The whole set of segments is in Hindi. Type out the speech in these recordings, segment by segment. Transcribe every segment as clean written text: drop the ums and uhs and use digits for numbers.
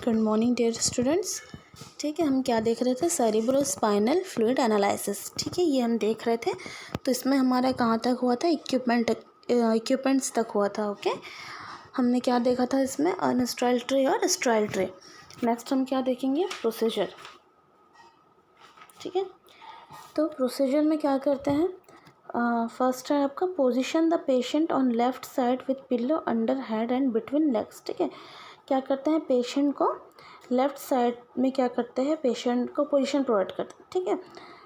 Good morning dear students. ठीक है, हम क्या देख रहे थे? Cerebro spinal fluid analysis. ठीक है, ये हम देख रहे थे। तो इसमें हमारा कहाँ तक हुआ था? इक्विपमेंट्स तक हुआ था। ओके, हमने क्या देखा था इसमें? अनस्ट्राइल ट्रे और स्ट्राइल ट्रे। नेक्स्ट हम क्या देखेंगे? प्रोसीजर। ठीक है, तो प्रोसीजर में क्या करते हैं? फर्स्ट है आपका position the patient on left side with pillow under head and between legs. ठीक है, क्या करते हैं? पेशेंट को लेफ़्ट साइड में क्या करते हैं? पेशेंट को पोजीशन प्रोवाइड करते हैं। ठीक है,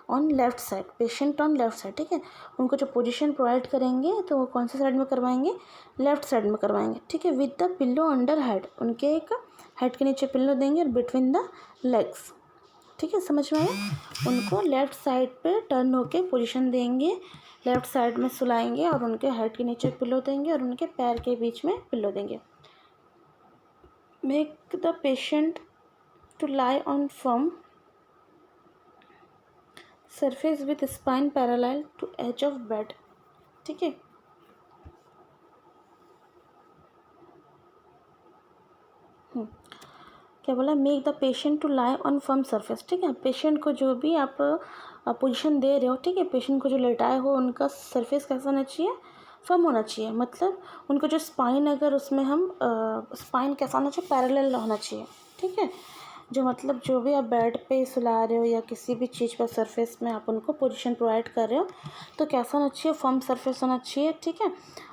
on left side, patient on left side. ठीक है, उनको जो पोजीशन प्रोवाइड करेंगे तो वो कौन सी साइड में करवाएंगे? लेफ़्ट साइड में करवाएंगे। ठीक है, with the pillow under head, उनके एक हेड के नीचे पिल्लो देंगे और बिटवीन द लेग्स। ठीक है, समझ में आया? उनको लेफ़्ट साइड पे टर्न होके पोजीशन देंगे, लेफ़्ट साइड में सुलाएंगे और उनके हेड के नीचे पिल्लो देंगे और उनके पैर के बीच में पिल्लो देंगे। Make the patient to lie on firm surface with spine parallel to edge of bed. ठीक है, क्या बोला? Make the patient to lie on firm surface. ठीक है, पेशेंट को जो भी आप पोजीशन दे रहे हो, ठीक है, पेशेंट को जो लेटाए हो उनका सरफेस कैसा होना चाहिए? फर्म होना चाहिए। मतलब उनको जो स्पाइन, अगर उसमें हम स्पाइन कैसा होना चाहिए? पैरेलल होना चाहिए। ठीक है, जो मतलब जो भी आप बेड पे सुला रहे हो या किसी भी चीज़ पर सरफेस में आप उनको पोजीशन प्रोवाइड कर रहे हो तो कैसा होना चाहिए? फर्म सरफेस होना चाहिए। ठीक है,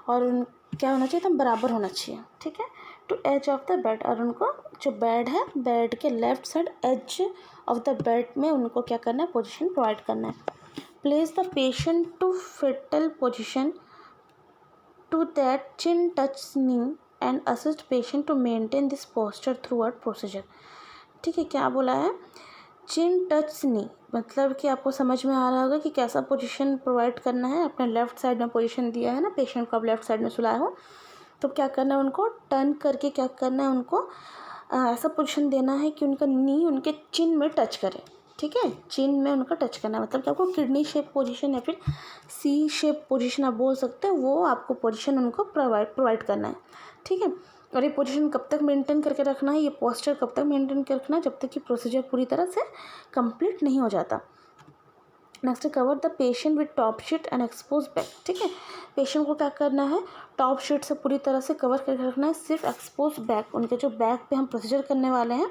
और क्या होना चाहिए? एकदम बराबर होना चाहिए। ठीक है, to edge of the bed, और उनको जो बेड है, बेड के left side edge of the bed में उनको क्या करना है? पोजीशन प्रोवाइड करना है। Place the patient to fetal position to that chin touch knee and assist patient to maintain this posture throughout procedure। ठीक है, क्या बोला है? चिन टच नी, मतलब कि आपको समझ में आ रहा होगा कि कैसा पोजीशन प्रोवाइड करना है। अपने लेफ़्ट साइड में पोजीशन दिया है ना, पेशेंट को आप लेफ़्ट साइड में सुलाए हो तो क्या करना है? उनको टर्न करके क्या करना है? उनको ऐसा पोजीशन देना है कि उनका नी उनके चिन में टच करे। ठीक है, चिन में उनका टच करना है। मतलब कि आपको किडनी शेप पोजीशन या फिर सी शेप पोजीशन आप बोल सकते हो, वो आपको पोजीशन उनको प्रोवाइड करना है। ठीक है, और ये पोजीशन कब तक मेंटेन करके रखना है? ये पोस्चर कब तक मेंटेन करके रखना है? जब तक कि प्रोसीजर पूरी तरह से कंप्लीट नहीं हो जाता। Next, cover the patient with top sheet and expose back. ठीक है, पेशेंट को क्या करना है? टॉप शीट से पूरी तरह से कवर करके रखना है। सिर्फ एक्सपोज बैक, उनके जो बैक पे हम प्रोसीजर करने वाले हैं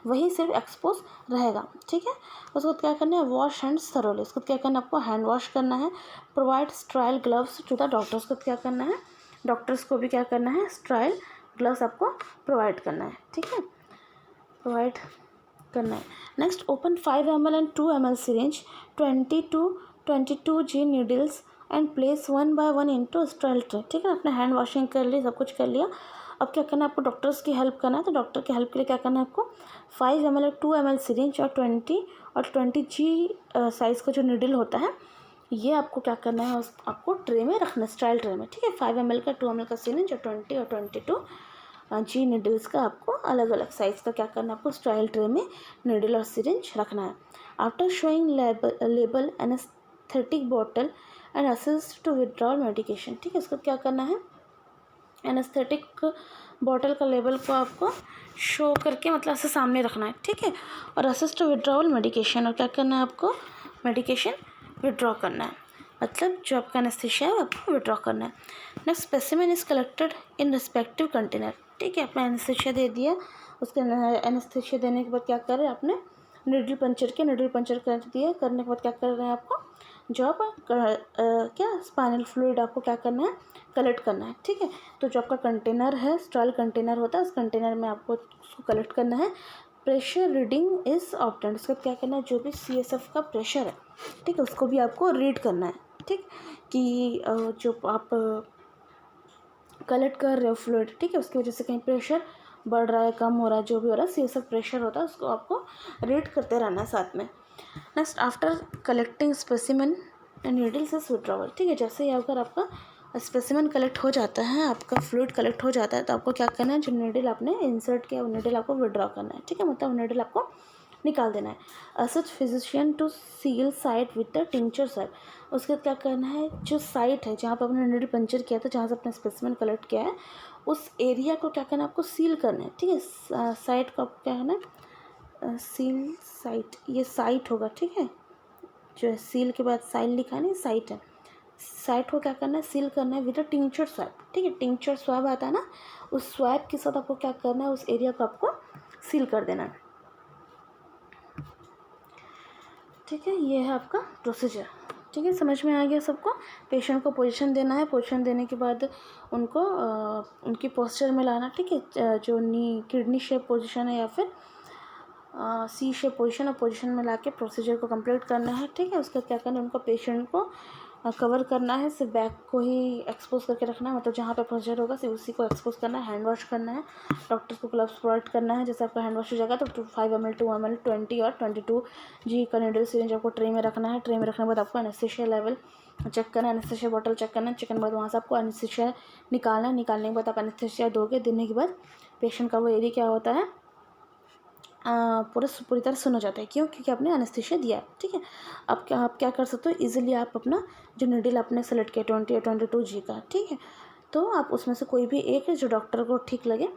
वही सिर्फ एक्सपोज रहेगा। ठीक है, उसको क्या करना है? Wash hands thoroughly. उसको क्या करना है? आपको हैंड वॉश करना है। Provide sterile gloves to the doctors को क्या करना है? डॉक्टर्स को भी क्या करना है? स्ट्राइल ग्लव्स आपको प्रोवाइड करना है। ठीक है, प्रोवाइड करना है। Next, open 5 ml and 2 ml syringe 22 G needles and place 1 by 1 into स्ट्राइल tray. ठीक है, आपने हैंड वॉशिंग कर ली, सब कुछ कर लिया। अब क्या करना है? आपको डॉक्टर्स की हेल्प करना है। तो डॉक्टर की हेल्प के लिए क्या करना है आपको? 5 ml और 2 ml सिरिंज और 20 G साइज़ का जो नीडल होता है ये आपको क्या करना है? आपको ट्रे में रखना है, स्ट्राइल ट्रे में। ठीक है, 5 ml का, 2 ml का सिरिंज और 22 G नीडल्स का आपको अलग अलग साइज़ का क्या करना है? आपको स्ट्राइल ट्रे में नीडल और सिरिंज रखना है। After showing label anaesthetic bottle and assist to withdrawal medication. ठीक है, इसको क्या करना है? एनेस्थेटिक बॉटल का लेबल को आपको शो करके मतलब ऐसे सामने रखना है। ठीक है, और असिस्ट टू विड्रॉल मेडिकेशन, और क्या करना है? आपको मेडिकेशन विड्रॉ करना है। मतलब जो आपका एनेस्थीसिया है आपको विड्रॉ करना है। Next, specimen is collected in respective container. ठीक है, आपने एनेस्थीसिया दे दिया, उसके एनेस्थीसिया देने के बाद क्या कर रहे हैं? आपने नीडल पंचर कर दिया। करने के बाद क्या कर रहे हैं? आपको जो आप क्या स्पाइनल फ्लूइड आपको क्या करना है? कलेक्ट करना है। ठीक है, तो जो आपका कंटेनर है, स्ट्राइल कंटेनर होता है, उस कंटेनर में आपको उसको कलेक्ट करना है। Pressure reading is obtained. उसका क्या करना है? जो भी CSF का प्रेशर है, ठीक है, उसको भी आपको रीड करना है। ठीक, कि जो आप कलेक्ट कर रहे हो फ्लूइड, ठीक है, उसकी वजह से कहीं प्रेशर बढ़ रहा है, कम हो रहा है, जो भी हो रहा है, CSF प्रेशर होता है, उसको आपको रीड करते रहना है साथ में। Next, after collecting specimen and needles is withdrawal. ठीक है, जैसे ही अगर आपका स्पेसिमेन कलेक्ट हो जाता है, आपका फ्लूइड कलेक्ट हो जाता है, तो आपको क्या करना है? जो नीडल आपने इंसर्ट किया वो नीडल आपको विड्रॉ करना है। ठीक है, मतलब नीडल आपको निकाल देना है। Assist physician to seal site with the tincture site. उसके बाद क्या करना है? जो साइट है जहाँ पर आपने नीडल पंचर किया था, जहाँ से आपने स्पेसिमेन कलेक्ट किया है, उस एरिया को क्या करना है आपको, सील करना है, ठीक है। साइट को आपको क्या करना है, सील साइट, ये साइट होगा, ठीक है। जो है सील के बाद साइल लिखा है ना, साइट है। साइट को क्या करना है, सील करना है विद अ टिंचर स्वैब, ठीक है। टिंचर स्वैब आता है ना, उस स्वैब के साथ आपको क्या करना है, उस एरिया को आपको सील कर देना है, ठीक है। ये है आपका प्रोसीजर, ठीक है। समझ में आ गया सबको। पेशेंट को पोजीशन देना है, पोजीशन देने के बाद उनको उनकी पोस्चर में लाना, ठीक है। जो नी किडनी शेप पोजीशन है या फिर सी शेप पोजीशन और पोजीशन में लाके प्रोसीजर को कंप्लीट करना है, ठीक है। उसका क्या करना है, उनको पेशेंट को कवर करना है, सिर्फ बैक को ही एक्सपोज करके रखना है, मतलब जहाँ पे प्रोसीजर होगा सिर्फ उसी को एक्सपोज करना है। हैंड वॉश करना है, डॉक्टर को ग्लव्स प्रोवाइड करना है। जैसे आपका हैंड वॉश हो जाएगा तो 5 ml 2 ml 20 और 22 जी का नीडल सिरिंज आपको ट्रे में रखना है। ट्रे में रखने के बाद आपको एनेस्थीसिया लेवल चेक करना है, एनेस्थीसिया बॉटल चेक करना है। चेक करने के बाद वहाँ से आपको एनेस्थीसिया निकालना है। निकालने के बाद आप एनेस्थीसिया दोगे, देने के बाद पेशेंट का वो एरिया क्या होता है, पूरी तरह सुन हो जाता है। क्यों? क्योंकि आपने एनेस्थीसिया दिया है, ठीक है। अब आप क्या कर सकते हो, इजीली आप अपना जो नीडल आपने सेलेक्ट किया 20 या 22 जी का, ठीक है, तो आप उसमें से कोई भी एक जो डॉक्टर को ठीक लगे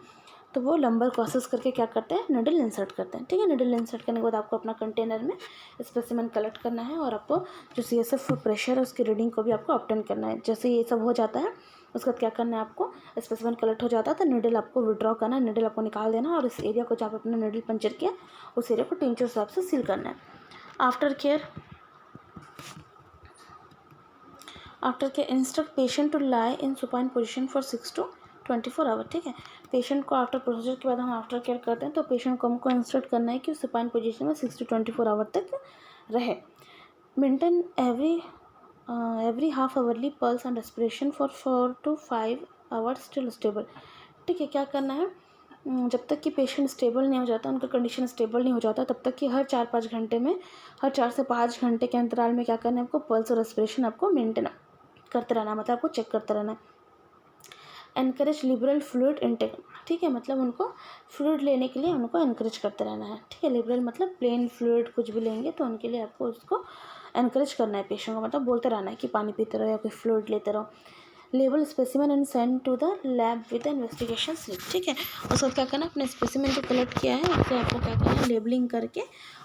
तो वो लंबर क्रॉसेस करके क्या करते हैं, निडल इंसर्ट करते हैं, ठीक है। निडल इंसर्ट करने के बाद आपको अपना कंटेनर में स्पेसिमेन कलेक्ट करना है और आपको जो CSF प्रेशर है उसकी रीडिंग को भी आपको ऑब्टेन करना है। जैसे ये सब हो जाता है उसके बाद क्या करना है, आपको स्पेसिमेन कलेक्ट हो जाता है तो निडल आपको विड्रॉ करना है, निडल आपको निकाल देना है और इस एरिया को जहाँ पे अपने निडल पंचर किया उस एरिया को टिंचर स्वैब से सील करना है। After care instruct patient to lie in supine position for 6 to 24 hour, ठीक है। पेशेंट को आफ्टर प्रोसीजर के बाद हम आफ्टर केयर करते हैं तो पेशेंट को हमको इंस्ट्रक्ट करना है कि सुपाइन पोजीशन में 6 to 24 आवर तक रहे। Maintain every half hourly pulse and respiration for 4 to 5 hours still stable, ठीक है। क्या करना है, जब तक कि पेशेंट स्टेबल नहीं हो जाता, उनका कंडीशन स्टेबल नहीं हो जाता, तब तक कि हर 4-5 घंटे में, हर 4 से 5 घंटे के अंतराल में क्या करना है आपको, पल्स और रेस्पिरेशन आपको मेंटेन करते रहना, मतलब आपको चेक करते रहना। एनकरेज लिबरल फ्लूइड इनटेक, ठीक है, मतलब उनको फ्लूइड लेने के लिए उनको एनकरेज करते रहना है, ठीक है। लिबरल मतलब प्लेन फ्लूइड कुछ भी लेंगे तो उनके लिए आपको उसको एनकरेज करना है पेशेंट को, मतलब बोलते रहना है कि पानी पीते रहो या कोई फ्लूइड लेते रहो। Label specimen and send to the lab with investigation slip, ठीक है। उसके बाद क्या करना है, अपने स्पेसिमेन जो कलेक्ट किया है उससे आपको क्या करना है, लेबलिंग करके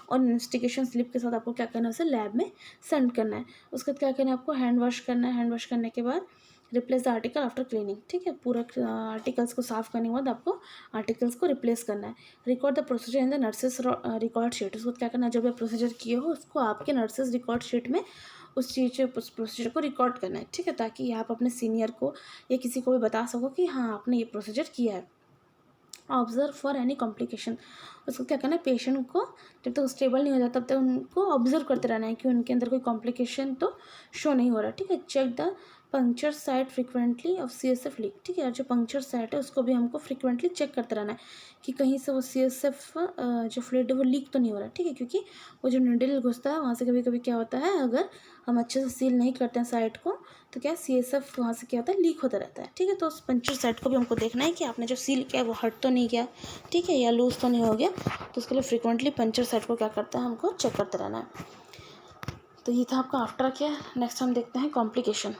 और इन्वेस्टिगेशन स्लिप के साथ आपको क्या करना है, उसे लैब में सेंड करना है। उसके बाद क्या करना है, आपको हैंड वॉश करना है। हैंड वॉश करने के बाद replace the article after cleaning, ठीक है। पूरा आर्टिकल्स को साफ करने के बाद आपको आर्टिकल्स को रिप्लेस करना है। Record the procedure in the nurses record sheet, उसको क्या करना है, जब आप प्रोसीजर किए हो उसको आपके नर्सेस रिकॉर्ड शीट में उस चीज़ उस प्रोसीजर को रिकॉर्ड करना है, ठीक है, ताकि आप अपने सीनियर को या किसी को भी बता सको कि हाँ आपने ये प्रोसीजर किया है। ऑब्जर्व फॉर एनी कॉम्प्लिकेशन, उसको क्या करना है, पेशेंट को जब तक स्टेबल नहीं हो जाता तब तक उनको ऑब्जर्व करते रहना है कि उनके अंदर कोई कॉम्प्लिकेशन तो शो नहीं हो रहा, ठीक है। Check the puncture site frequently of CSF leak, ठीक है। और जो पंक्चर साइट है उसको भी हमको फ्रिक्वेंटली चेक करते रहना है कि कहीं से वो CSF जो फ्लूइड है वो लीक तो नहीं हो रहा है, ठीक है। क्योंकि वो जो निडल घुसता है वहाँ से कभी कभी क्या होता है, अगर हम अच्छे से सील नहीं करते हैं साइट को तो क्या CSF वहाँ से क्या होता है, लीक होता रहता है, ठीक है। तो उस पंक्चर साइट को भी हमको देखना है कि आपने जो सील किया वो हट तो नहीं गया, ठीक है, या लूज तो नहीं हो गया, तो उसके लिए फ्रिक्वेंटली पंक्चर साइट को क्या करता है, हमको चेक करते रहना है। तो ये था आपका आफ्टर केयर। नेक्स्ट हम देखते हैं कॉम्प्लिकेशन,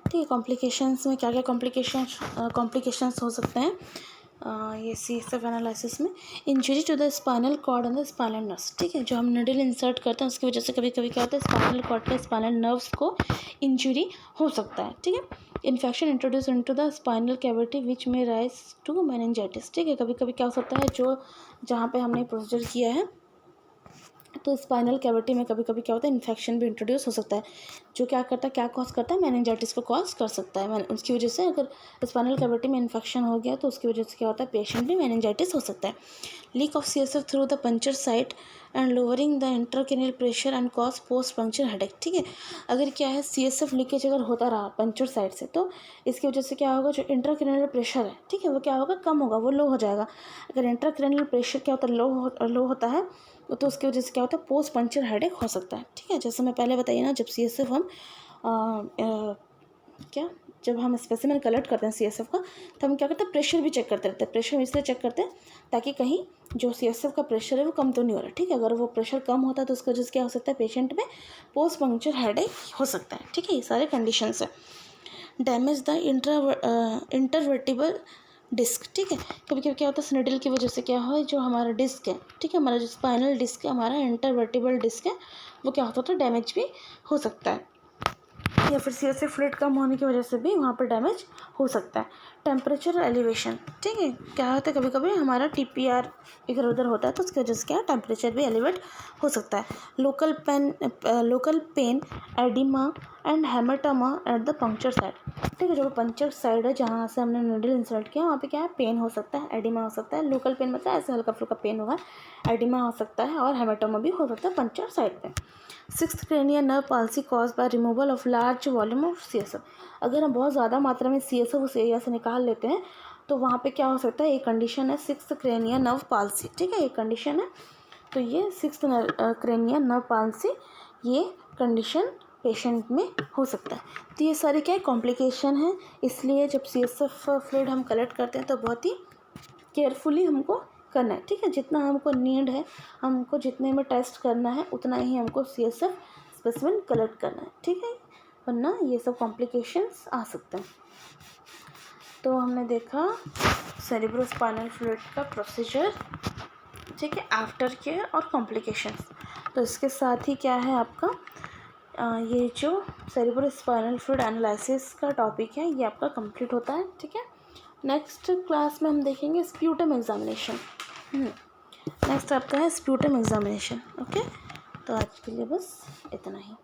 ठीक है। कॉम्प्लिकेशंस में क्या क्या कॉम्प्लिकेशंस हो सकते हैं ये CSF एनालिसिस में। Injury to the spinal cord and the spinal nerves, ठीक है। जो हम निडल इंसर्ट करते हैं उसकी वजह से कभी कभी क्या होता है, स्पाइनल कॉर्ड का स्पाइनल नर्व्स को इंजरी हो सकता है, ठीक है। Infection introduce into the spinal cavity which में राइज टू मेनिंजाइटिस, ठीक है। कभी कभी क्या हो सकता है, जो जहाँ पे हमने प्रोसीजर किया है तो स्पाइनल कैविटी में कभी कभी क्या होता है, इन्फेक्शन भी इंट्रोड्यूस हो सकता है, जो क्या करता है, क्या कॉज करता है, मेनिंजाइटिस को कॉज कर सकता है। उसकी वजह से अगर स्पाइनल कैविटी में इन्फेक्शन हो गया तो उसकी वजह से क्या होता है, पेशेंट में मेनिंजाइटिस हो सकता है। Leak of CSF through the puncture site and lowering the intracranial pressure and cause post puncture headache, ठीक है। अगर क्या है, CSF लीकेज अगर होता रहा पंचर साइट से तो इसकी वजह से क्या होगा, जो इंट्राक्रेनियल प्रेशर है, ठीक है, वो क्या होगा, कम होगा, वो लो हो जाएगा। अगर इंट्राक्रेनियल प्रेशर क्या होता है, लो होता है तो उसकी वजह से क्या होता है, पोस्ट पंक्चर हेडेक हो सकता है, ठीक है। जैसे मैं पहले बताइए ना, जब CSF हम जब हम स्पेसिमेन कलेक्ट करते हैं CSF का तो हम क्या करते हैं, प्रेशर भी चेक करते रहते हैं। प्रेशर हम इसलिए चेक करते हैं ताकि कहीं जो CSF का प्रेशर है वो कम तो नहीं हो रहा, ठीक है। अगर वो प्रेशर कम होता है तो उसकी वजह से क्या हो सकता है, पेशेंट में पोस्ट पंक्चर हेडेक हो सकता है, ठीक है। ये सारे कंडीशंस है। डैमेज द इंटरवर्टिबल डिस्क, ठीक है। कभी कभी क्या होता है स्निडल की वजह से क्या हो, जो हमारा डिस्क है, ठीक है, हमारा जो स्पाइनल डिस्क है, हमारा इंटरवर्टिबल डिस्क है, वो क्या होता है डैमेज भी हो सकता है, या फिर सीएसए फ्लूइड कम होने की वजह से भी वहाँ पर डैमेज हो सकता है। टेम्परेचर एलिवेशन, ठीक है, क्या होता है कभी कभी हमारा टीपीआर इधर उधर होता है, तो उसकी वजह से क्या टेम्परेचर भी एलिवेट हो सकता है। Local pain oedema and haematoma at the puncture side, ठीक है, जो पंक्चर साइड है जहाँ से हमने नीडल इंसर्ट किया वहाँ पे क्या है पेन हो सकता है, एडिमा हो सकता है। लोकल पेन मतलब ऐसे हल्का फुल्का पेन होगा, एडिमा हो सकता है, और हेमाटोमा भी हो सकता है पंक्चर साइड पे। Sixth cranial nerve palsy cause by removal of large volume of CSF, अगर हम बहुत ज़्यादा मात्रा में सीएसएफ उस एरिया से निकाल लेते हैं तो वहाँ पे क्या हो सकता है, एक कंडीशन है सिक्स्थ क्रेनियल नर्व पाल्सी, ठीक है, एक कंडीशन है। तो ये सिक्स्थ क्रेनियल नर्व पाल्सी, ये कंडीशन पेशेंट में हो सकता है। तो ये सारे क्या है कॉम्प्लिकेशन है, इसलिए जब सीएसएफ फ्लूइड हम कलेक्ट करते हैं तो बहुत ही केयरफुली हमको करना है, ठीक है, जितना हमको नीड है, हमको जितने में टेस्ट करना है उतना ही हमको सीएसएफ स्पेसिमेन कलेक्ट करना है, ठीक है, वरना ये सब कॉम्प्लिकेशंस आ सकते हैं। तो हमने देखा सेरिब्रोस्पाइनल फ्लूइड का प्रोसीजर, ठीक है, आफ्टर केयर और कॉम्प्लिकेशंस। तो इसके साथ ही क्या है आपका ये जो सेरिब्रोस्पाइनल फ्लूइड एनालिसिस का टॉपिक है ये आपका कंप्लीट होता है, ठीक है। नेक्स्ट क्लास में हम देखेंगे स्प्यूटम एग्जामिनेशन। नेक्स्ट आपका है स्प्यूटम एग्जामिनेशन, ओके। तो आज के लिए बस इतना ही।